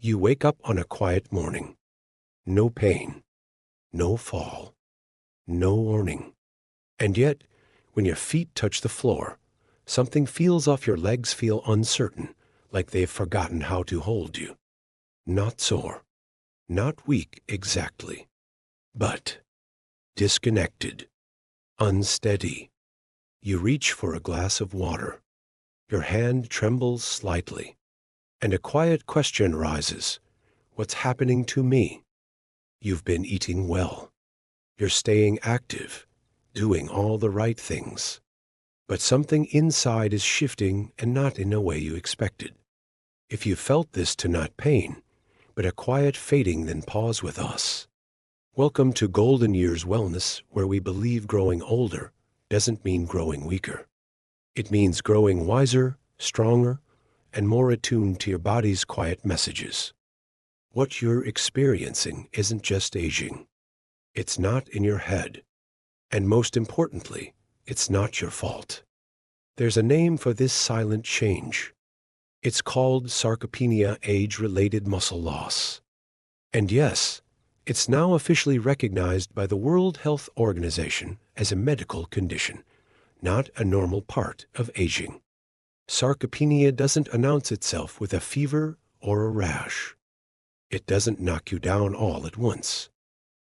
You wake up on a quiet morning. No pain, no fall, no warning. And yet, when your feet touch the floor, something feels off. Your legs feel uncertain, like they've forgotten how to hold you. Not sore, not weak exactly, but disconnected, unsteady. You reach for a glass of water. Your hand trembles slightly, and a quiet question rises. What's happening to me? You've been eating well. You're staying active, doing all the right things. But something inside is shifting, and not in a way you expected. If you felt this, to not pain, but a quiet fading, then pause with us. Welcome to Golden Years Wellness, where we believe growing older doesn't mean growing weaker. It means growing wiser, stronger, and more attuned to your body's quiet messages. What you're experiencing isn't just aging. It's not in your head. And most importantly, it's not your fault. There's a name for this silent change. It's called sarcopenia, age-related muscle loss. And yes, it's now officially recognized by the World Health Organization as a medical condition, not a normal part of aging. Sarcopenia doesn't announce itself with a fever or a rash. It doesn't knock you down all at once.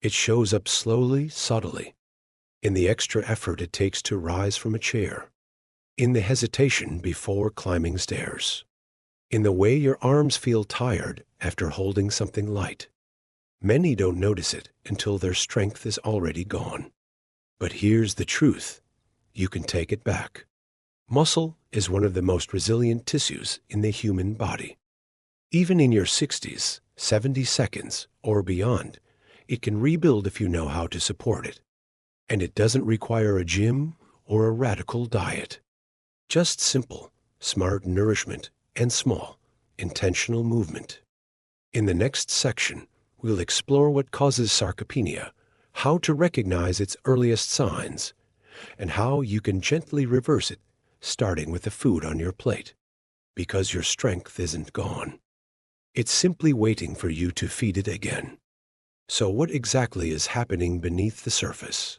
It shows up slowly, subtly, in the extra effort it takes to rise from a chair, in the hesitation before climbing stairs, in the way your arms feel tired after holding something light. Many don't notice it until their strength is already gone. But here's the truth. You can take it back. Muscle is one of the most resilient tissues in the human body. Even in your 60s, 70 seconds, or beyond, it can rebuild if you know how to support it. And it doesn't require a gym or a radical diet. Just simple, smart nourishment and small, intentional movement. In the next section, we'll explore what causes sarcopenia, how to recognize its earliest signs, and how you can gently reverse it, starting with the food on your plate. Because your strength isn't gone. It's simply waiting for you to feed it again. So what exactly is happening beneath the surface?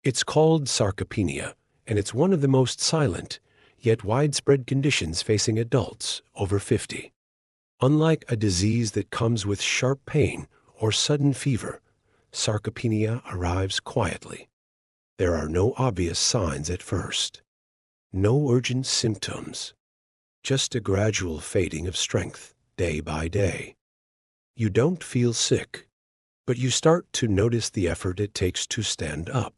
It's called sarcopenia, and it's one of the most silent, yet widespread conditions facing adults over 50. Unlike a disease that comes with sharp pain or sudden fever, sarcopenia arrives quietly. There are no obvious signs at first. No urgent symptoms. Just a gradual fading of strength, day by day. You don't feel sick, but you start to notice the effort it takes to stand up.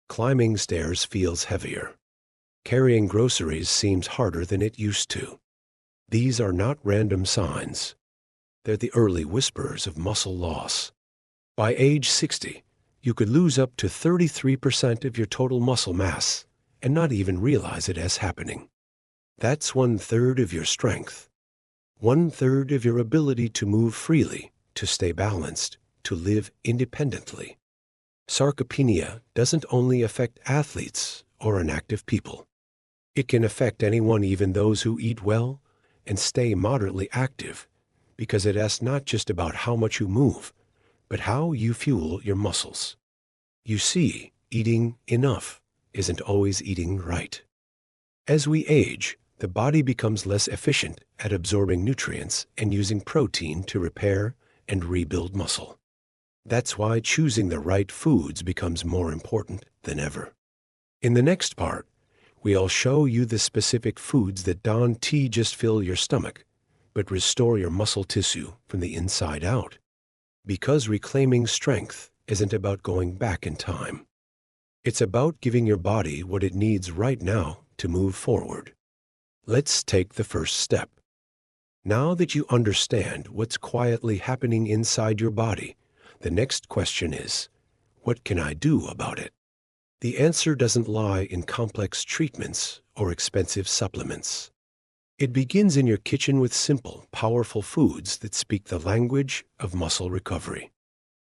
Climbing stairs feels heavier. Carrying groceries seems harder than it used to. These are not random signs. They're the early whispers of muscle loss. By age 60, you could lose up to 33% of your total muscle mass and not even realize it as happening. That's 1/3 of your strength. 1/3 of your ability to move freely, to stay balanced, to live independently. Sarcopenia doesn't only affect athletes or inactive people. It can affect anyone, even those who eat well and stay moderately active, because it asks not just about how much you move, but how you fuel your muscles. You see, eating enough isn't always eating right. As we age, the body becomes less efficient at absorbing nutrients and using protein to repair and rebuild muscle. That's why choosing the right foods becomes more important than ever. In the next part, we'll show you the specific foods that don't just fill your stomach, but restore your muscle tissue from the inside out. Because reclaiming strength isn't about going back in time. It's about giving your body what it needs right now to move forward. Let's take the first step. Now that you understand what's quietly happening inside your body, the next question is, what can I do about it? The answer doesn't lie in complex treatments or expensive supplements. It begins in your kitchen with simple, powerful foods that speak the language of muscle recovery.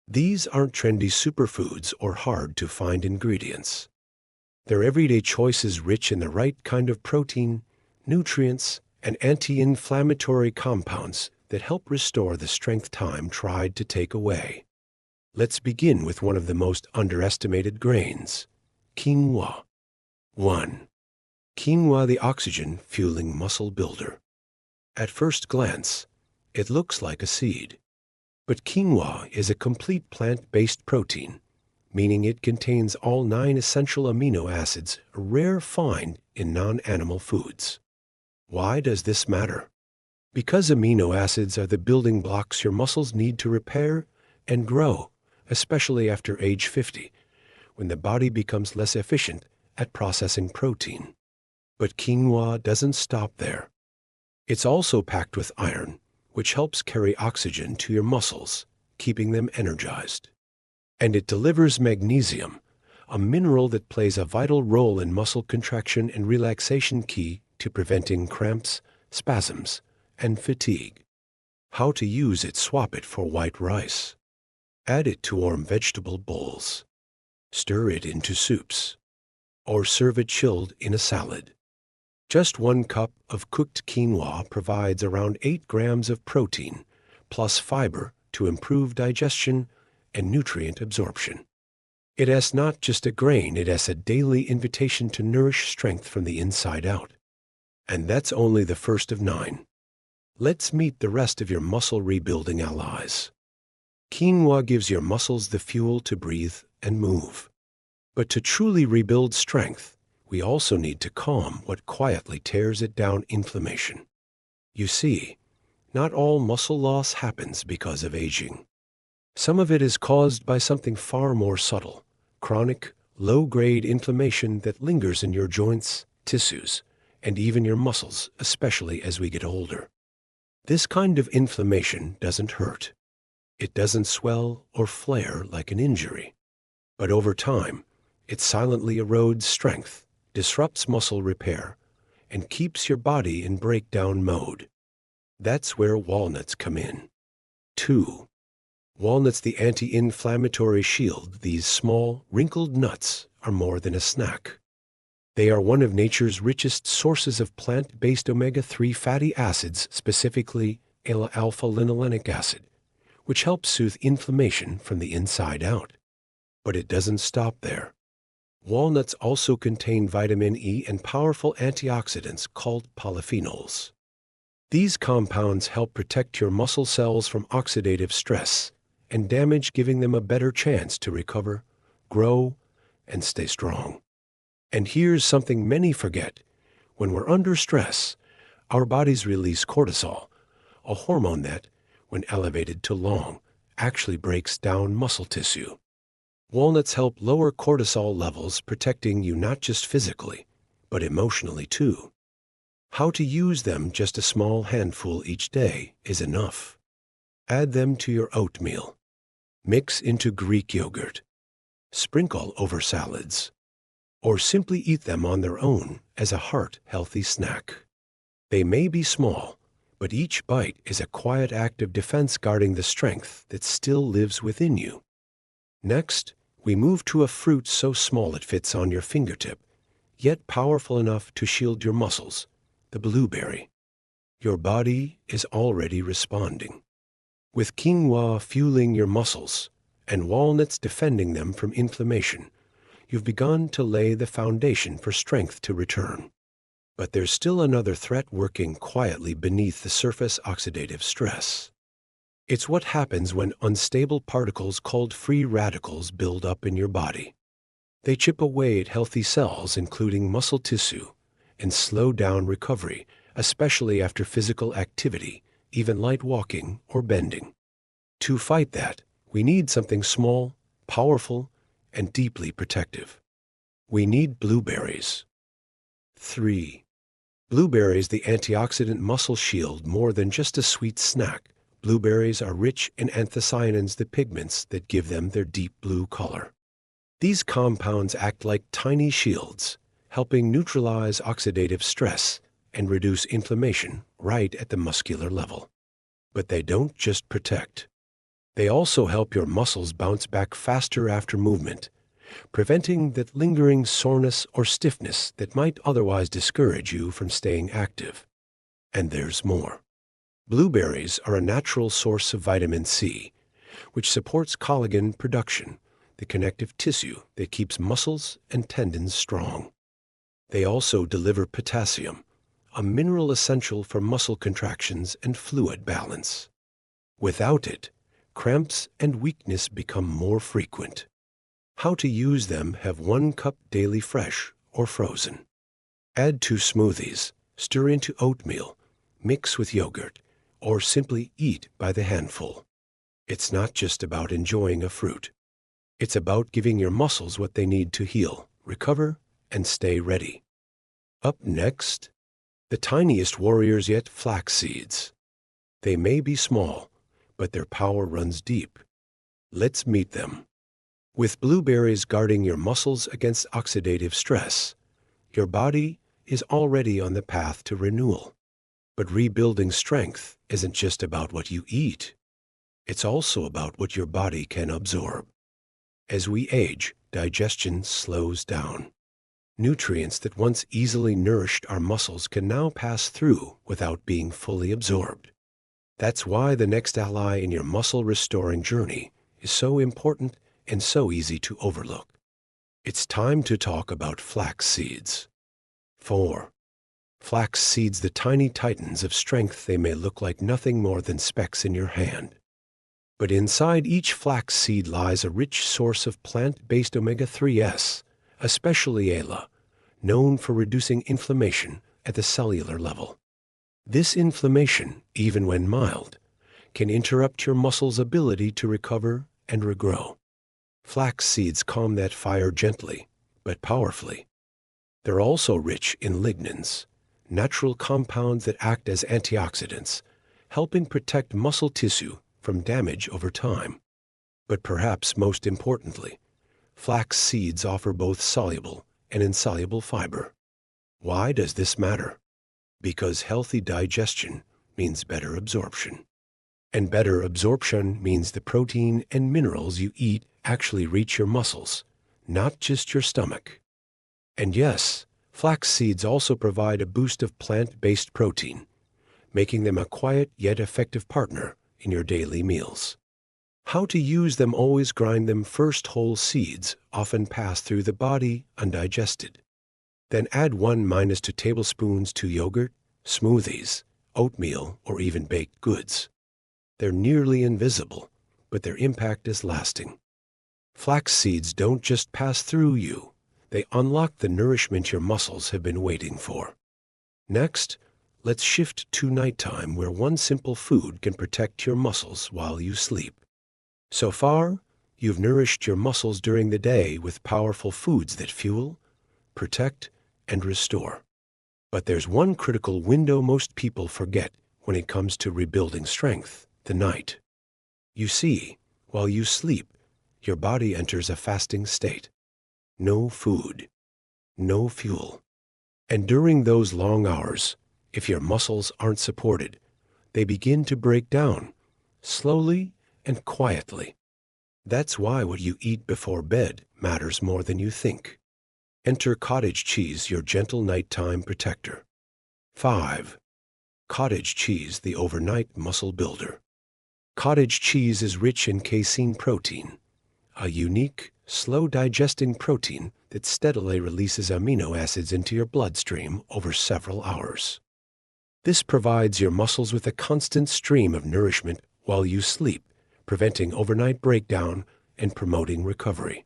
These aren't trendy superfoods or hard-to-find ingredients. They're everyday choices rich in the right kind of protein, nutrients, and anti-inflammatory compounds that help restore the strength time tried to take away. Let's begin with one of the most underestimated grains, quinoa. 1. Quinoa, the oxygen-fueling muscle builder. At first glance, it looks like a seed. But quinoa is a complete plant-based protein, meaning it contains all 9 essential amino acids, a rare find in non-animal foods. Why does this matter? Because amino acids are the building blocks your muscles need to repair and grow, especially after age 50, when the body becomes less efficient at processing protein. But quinoa doesn't stop there. It's also packed with iron, which helps carry oxygen to your muscles, keeping them energized. And it delivers magnesium, a mineral that plays a vital role in muscle contraction and relaxation, key to preventing cramps, spasms, and fatigue. How to use it: swap it for white rice. Add it to warm vegetable bowls. Stir it into soups. Or serve it chilled in a salad. Just 1 cup of cooked quinoa provides around 8 grams of protein, plus fiber to improve digestion and nutrient absorption. It is not just a grain, it is a daily invitation to nourish strength from the inside out. And that's only the first of 9. Let's meet the rest of your muscle rebuilding allies. Quinoa gives your muscles the fuel to breathe and move. But to truly rebuild strength, we also need to calm what quietly tears it down: inflammation. You see, not all muscle loss happens because of aging. Some of it is caused by something far more subtle: chronic, low-grade inflammation that lingers in your joints, tissues, and even your muscles, especially as we get older. This kind of inflammation doesn't hurt. It doesn't swell or flare like an injury. But over time, it silently erodes strength, disrupts muscle repair, and keeps your body in breakdown mode. That's where walnuts come in. 2. Walnuts, the anti-inflammatory shield. These small, wrinkled nuts are more than a snack. They are one of nature's richest sources of plant-based omega-3 fatty acids, specifically alpha-linolenic acid, which helps soothe inflammation from the inside out. But it doesn't stop there. Walnuts also contain vitamin E and powerful antioxidants called polyphenols. These compounds help protect your muscle cells from oxidative stress and damage, giving them a better chance to recover, grow, and stay strong. And here's something many forget. When we're under stress, our bodies release cortisol, a hormone that, when elevated too long, actually breaks down muscle tissue. Walnuts help lower cortisol levels, protecting you not just physically, but emotionally too. How to use them: just a small handful each day is enough. Add them to your oatmeal. Mix into Greek yogurt. Sprinkle over salads. Or simply eat them on their own as a heart-healthy snack. They may be small, but each bite is a quiet act of defense, guarding the strength that still lives within you. Next, we move to a fruit so small it fits on your fingertip, yet powerful enough to shield your muscles: the blueberry. Your body is already responding. With quinoa fueling your muscles and walnuts defending them from inflammation, you've begun to lay the foundation for strength to return. But there's still another threat working quietly beneath the surface: oxidative stress. It's what happens when unstable particles called free radicals build up in your body. They chip away at healthy cells, including muscle tissue, and slow down recovery, especially after physical activity, even light walking or bending. To fight that, we need something small, powerful, and deeply protective. We need blueberries. 3. Blueberries, the antioxidant muscle shield. More than just a sweet snack, blueberries are rich in anthocyanins, the pigments that give them their deep blue color. These compounds act like tiny shields, helping neutralize oxidative stress and reduce inflammation right at the muscular level. But they don't just protect. They also help your muscles bounce back faster after movement, preventing that lingering soreness or stiffness that might otherwise discourage you from staying active. And there's more. Blueberries are a natural source of vitamin C, which supports collagen production, the connective tissue that keeps muscles and tendons strong. They also deliver potassium, a mineral essential for muscle contractions and fluid balance. Without it, cramps and weakness become more frequent. How to use them: have 1 cup daily fresh or frozen. Add to smoothies, stir into oatmeal, mix with yogurt, or simply eat by the handful. It's not just about enjoying a fruit. It's about giving your muscles what they need to heal, recover, and stay ready. Up next, the tiniest warriors yet, flax seeds. They may be small, but their power runs deep. Let's meet them. With blueberries guarding your muscles against oxidative stress, your body is already on the path to renewal. But rebuilding strength isn't just about what you eat. It's also about what your body can absorb. As we age, digestion slows down. Nutrients that once easily nourished our muscles can now pass through without being fully absorbed. That's why the next ally in your muscle restoring journey is so important and so easy to overlook. It's time to talk about flax seeds. 4. Flax seeds, the tiny titans of strength. They may look like nothing more than specks in your hand. But inside each flax seed lies a rich source of plant-based omega-3s, especially ALA, known for reducing inflammation at the cellular level. This inflammation, even when mild, can interrupt your muscles' ability to recover and regrow. Flax seeds calm that fire gently, but powerfully. They're also rich in lignans, natural compounds that act as antioxidants, helping protect muscle tissue from damage over time. But perhaps most importantly, flax seeds offer both soluble and insoluble fiber. Why does this matter? Because healthy digestion means better absorption. And better absorption means the protein and minerals you eat actually reach your muscles, not just your stomach. And yes, flax seeds also provide a boost of plant-based protein, making them a quiet yet effective partner in your daily meals. How to use them: always grind them first. Whole seeds often pass through the body undigested. Then add 1-2 tablespoons to yogurt, smoothies, oatmeal, or even baked goods. They're nearly invisible, but their impact is lasting. Flax seeds don't just pass through you, they unlock the nourishment your muscles have been waiting for. Next, let's shift to nighttime, where one simple food can protect your muscles while you sleep. So far, you've nourished your muscles during the day with powerful foods that fuel, protect, and restore. But there's one critical window most people forget when it comes to rebuilding strength: the night. You see, while you sleep, your body enters a fasting state. No food, no fuel. And during those long hours, if your muscles aren't supported, they begin to break down, slowly and quietly. That's why what you eat before bed matters more than you think. Enter cottage cheese, your gentle nighttime protector. 5. Cottage cheese, the overnight muscle builder. Cottage cheese is rich in casein protein, a unique, slow-digesting protein that steadily releases amino acids into your bloodstream over several hours. This provides your muscles with a constant stream of nourishment while you sleep, preventing overnight breakdown and promoting recovery.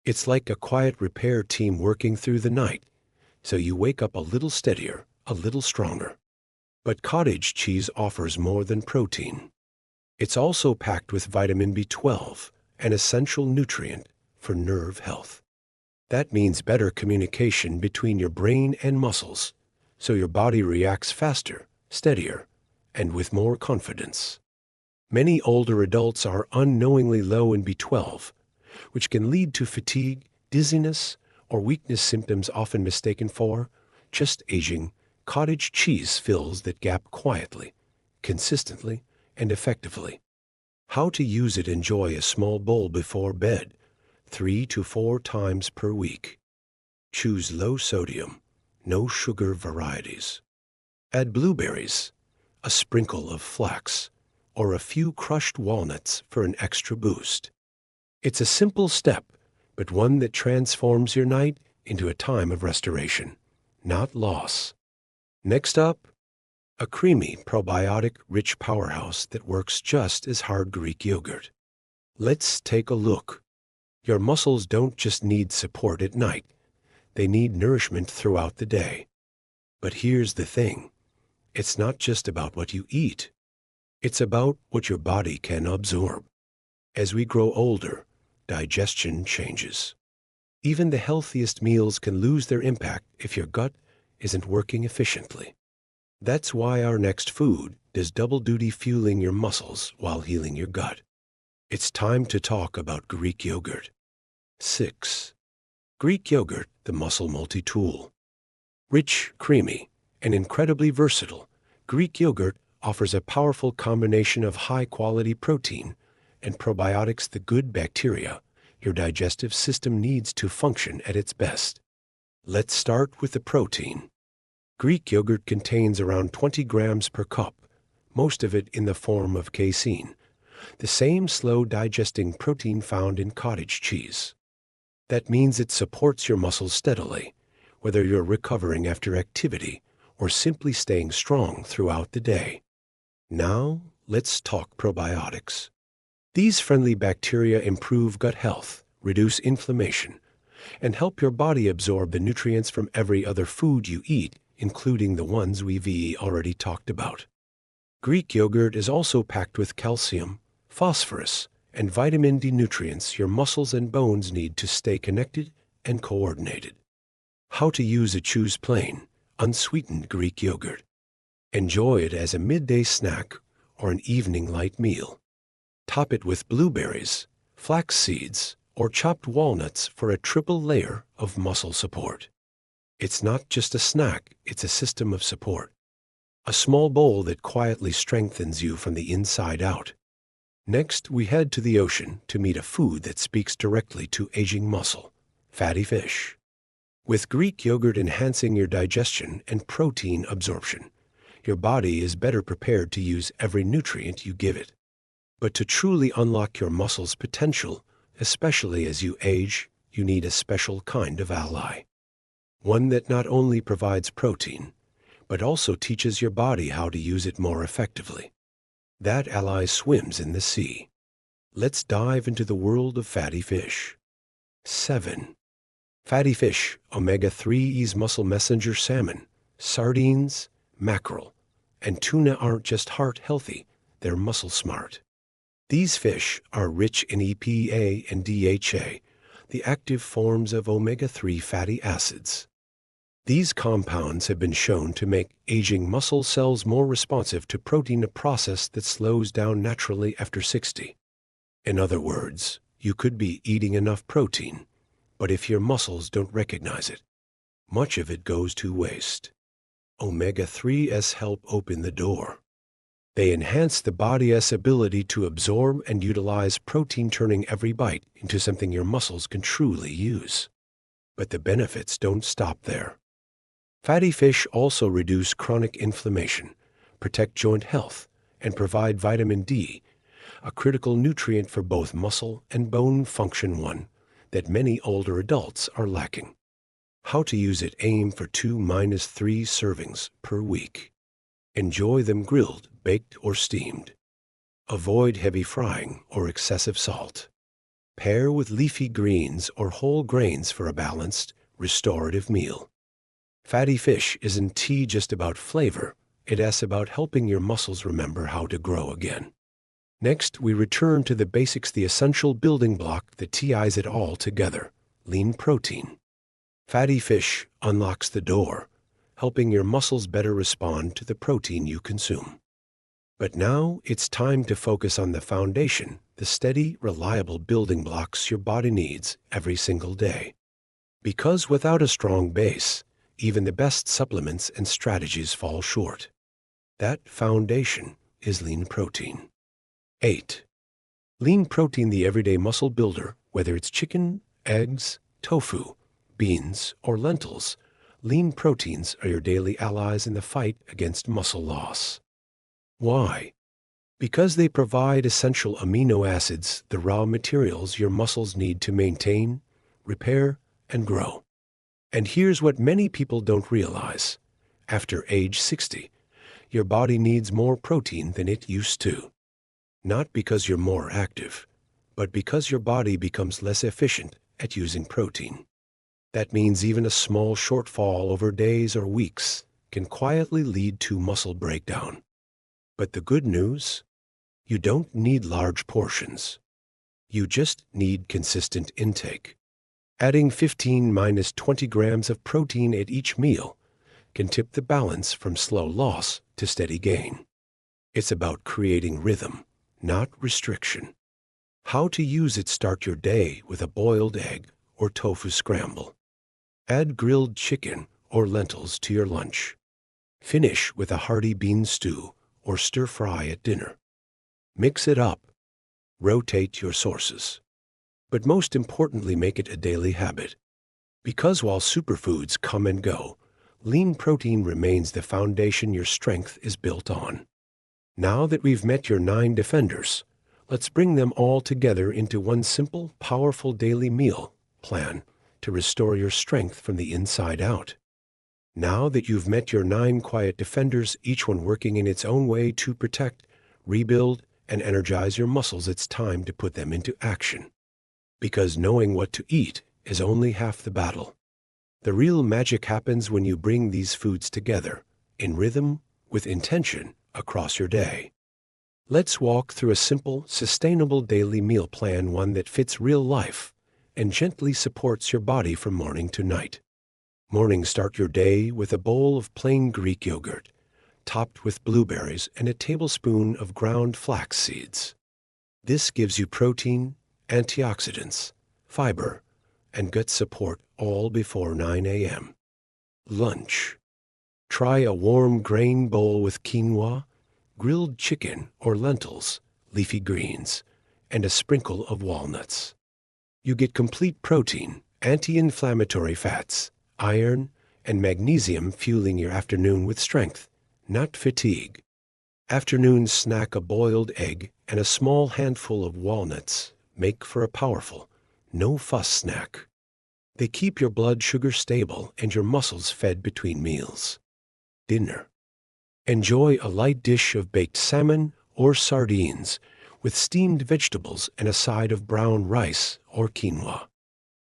It's like a quiet repair team working through the night, so you wake up a little steadier, a little stronger. But cottage cheese offers more than protein. It's also packed with vitamin B12, an essential nutrient for nerve health. That means better communication between your brain and muscles, so your body reacts faster, steadier, and with more confidence. Many older adults are unknowingly low in B12, which can lead to fatigue, dizziness, or weakness, symptoms often mistaken for just aging. Cottage cheese fills that gap quietly, consistently, and effectively. How to use it: enjoy a small bowl before bed, 3 to 4 times per week. Choose low sodium, no sugar varieties. Add blueberries, a sprinkle of flax, or a few crushed walnuts for an extra boost. It's a simple step, but one that transforms your night into a time of restoration, not loss. Next up, a creamy, probiotic-rich powerhouse that works just as hard Greek yogurt. Let's take a look. Your muscles don't just need support at night. They need nourishment throughout the day. But here's the thing. It's not just about what you eat. It's about what your body can absorb. As we grow older, digestion changes. Even the healthiest meals can lose their impact if your gut isn't working efficiently. That's why our next food does double duty, fueling your muscles while healing your gut. It's time to talk about Greek yogurt. 6. Greek yogurt, the muscle multi-tool. Rich, creamy, and incredibly versatile, Greek yogurt offers a powerful combination of high-quality protein and probiotics, the good bacteria your digestive system needs to function at its best. Let's start with the protein. Greek yogurt contains around 20 grams per cup, most of it in the form of casein, the same slow-digesting protein found in cottage cheese. That means it supports your muscles steadily, whether you're recovering after activity or simply staying strong throughout the day. Now, let's talk probiotics. These friendly bacteria improve gut health, reduce inflammation, and help your body absorb the nutrients from every other food you eat, including the ones we've already talked about. Greek yogurt is also packed with calcium, phosphorus, and vitamin D nutrients your muscles and bones need to stay connected and coordinated. How to use it: choose plain, unsweetened Greek yogurt. Enjoy it as a midday snack or an evening light meal. Top it with blueberries, flax seeds, or chopped walnuts for a triple layer of muscle support. It's not just a snack, it's a system of support. A small bowl that quietly strengthens you from the inside out. Next, we head to the ocean to meet a food that speaks directly to aging muscle: fatty fish. With Greek yogurt enhancing your digestion and protein absorption, your body is better prepared to use every nutrient you give it. But to truly unlock your muscles' potential, especially as you age, you need a special kind of ally. One that not only provides protein, but also teaches your body how to use it more effectively. That ally swims in the sea. Let's dive into the world of fatty fish. 7. Fatty fish, omega-3's muscle messenger salmon, sardines, mackerel, and tuna aren't just heart healthy, they're muscle smart. These fish are rich in EPA and DHA, the active forms of omega-3 fatty acids. These compounds have been shown to make aging muscle cells more responsive to protein, a process that slows down naturally after 60. In other words, you could be eating enough protein, but if your muscles don't recognize it, much of it goes to waste. Omega-3s help open the door. They enhance the body's ability to absorb and utilize protein, turning every bite into something your muscles can truly use. But the benefits don't stop there. Fatty fish also reduce chronic inflammation, protect joint health, and provide vitamin D, a critical nutrient for both muscle and bone function, one that many older adults are lacking. How to use it: aim for 2-3 servings per week. Enjoy them grilled, baked, or steamed. Avoid heavy frying or excessive salt. Pair with leafy greens or whole grains for a balanced, restorative meal. Fatty fish isn't just about flavor, it's about helping your muscles remember how to grow again. Next, we return to the basics, the essential building block that ties it all together: lean protein. Fatty fish unlocks the door, helping your muscles better respond to the protein you consume. But now it's time to focus on the foundation, the steady, reliable building blocks your body needs every single day. Because without a strong base, even the best supplements and strategies fall short. That foundation is lean protein. 8. Lean protein, the everyday muscle builder. Whether it's chicken, eggs, tofu, beans, or lentils, lean proteins are your daily allies in the fight against muscle loss. Why? Because they provide essential amino acids, the raw materials your muscles need to maintain, repair, and grow. And here's what many people don't realize. After age 60, your body needs more protein than it used to. Not because you're more active, but because your body becomes less efficient at using protein. That means even a small shortfall over days or weeks can quietly lead to muscle breakdown. But the good news? You don't need large portions. You just need consistent intake. Adding 15–20 grams of protein at each meal can tip the balance from slow loss to steady gain. It's about creating rhythm, not restriction. How to use it: start your day with a boiled egg or tofu scramble. Add grilled chicken or lentils to your lunch. Finish with a hearty bean stew or stir fry at dinner. Mix it up. Rotate your sources. But most importantly, make it a daily habit. Because while superfoods come and go, lean protein remains the foundation your strength is built on. Now that we've met your 9 defenders, let's bring them all together into one simple, powerful daily meal plan to restore your strength from the inside out. Now that you've met your 9 quiet defenders, each one working in its own way to protect, rebuild, and energize your muscles, it's time to put them into action. Because knowing what to eat is only half the battle. The real magic happens when you bring these foods together, in rhythm, with intention, across your day. Let's walk through a simple, sustainable daily meal plan, one that fits real life and gently supports your body from morning to night. Morning: start your day with a bowl of plain Greek yogurt, topped with blueberries and a tablespoon of ground flax seeds. This gives you protein, antioxidants, fiber, and gut support, all before 9 a.m. Lunch: try a warm grain bowl with quinoa, grilled chicken or lentils, leafy greens, and a sprinkle of walnuts. You get complete protein, anti-inflammatory fats, iron, and magnesium, fueling your afternoon with strength, not fatigue. Afternoon snack: a boiled egg and a small handful of walnuts make for a powerful, no-fuss snack. They keep your blood sugar stable and your muscles fed between meals. Dinner: enjoy a light dish of baked salmon or sardines with steamed vegetables and a side of brown rice or quinoa.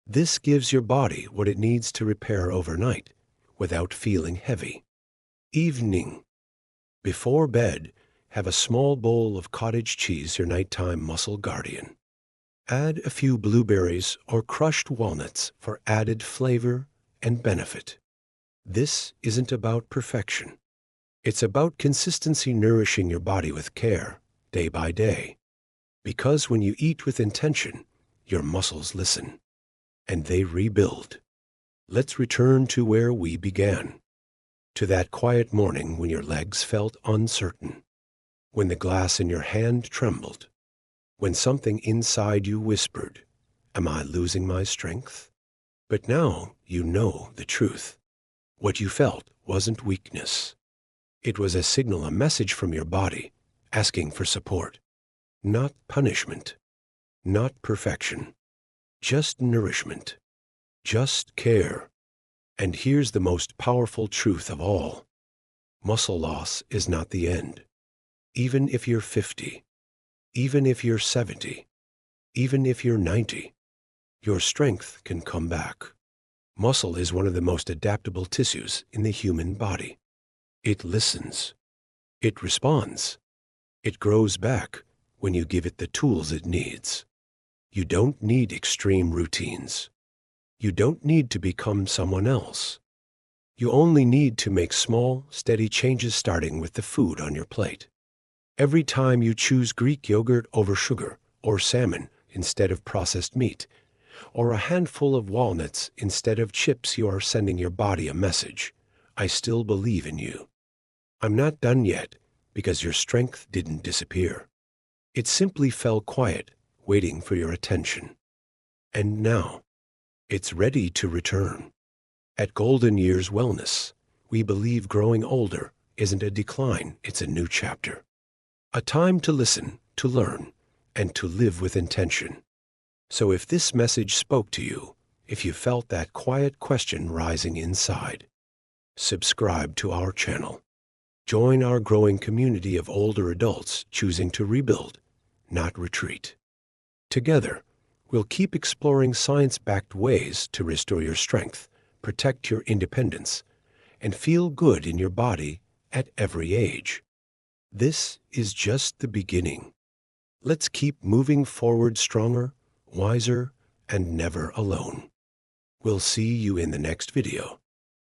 This gives your body what it needs to repair overnight without feeling heavy. Evening: before bed, have a small bowl of cottage cheese, your nighttime muscle guardian. Add a few blueberries or crushed walnuts for added flavor and benefit. This isn't about perfection. It's about consistency, nourishing your body with care, day by day. Because when you eat with intention, your muscles listen, and they rebuild. Let's return to where we began. To that quiet morning when your legs felt uncertain, when the glass in your hand trembled, when something inside you whispered, "Am I losing my strength?" But now you know the truth. What you felt wasn't weakness. It was a signal, a message from your body, asking for support. Not punishment, not perfection, just nourishment, just care. And here's the most powerful truth of all. Muscle loss is not the end. Even if you're 50, even if you're 70, even if you're 90, your strength can come back. Muscle is one of the most adaptable tissues in the human body. It listens. It responds. It grows back when you give it the tools it needs. You don't need extreme routines. You don't need to become someone else. You only need to make small, steady changes, starting with the food on your plate. Every time you choose Greek yogurt over sugar, or salmon instead of processed meat, or a handful of walnuts instead of chips, you are sending your body a message: I still believe in you. I'm not done yet, because your strength didn't disappear. It simply fell quiet, waiting for your attention. And now, it's ready to return. At Golden Years Wellness, we believe growing older isn't a decline, it's a new chapter. A time to listen, to learn, and to live with intention. So if this message spoke to you, if you felt that quiet question rising inside, subscribe to our channel. Join our growing community of older adults choosing to rebuild, not retreat. Together, we'll keep exploring science-backed ways to restore your strength, protect your independence, and feel good in your body at every age. This is just the beginning. Let's keep moving forward stronger, wiser, and never alone. We'll see you in the next video.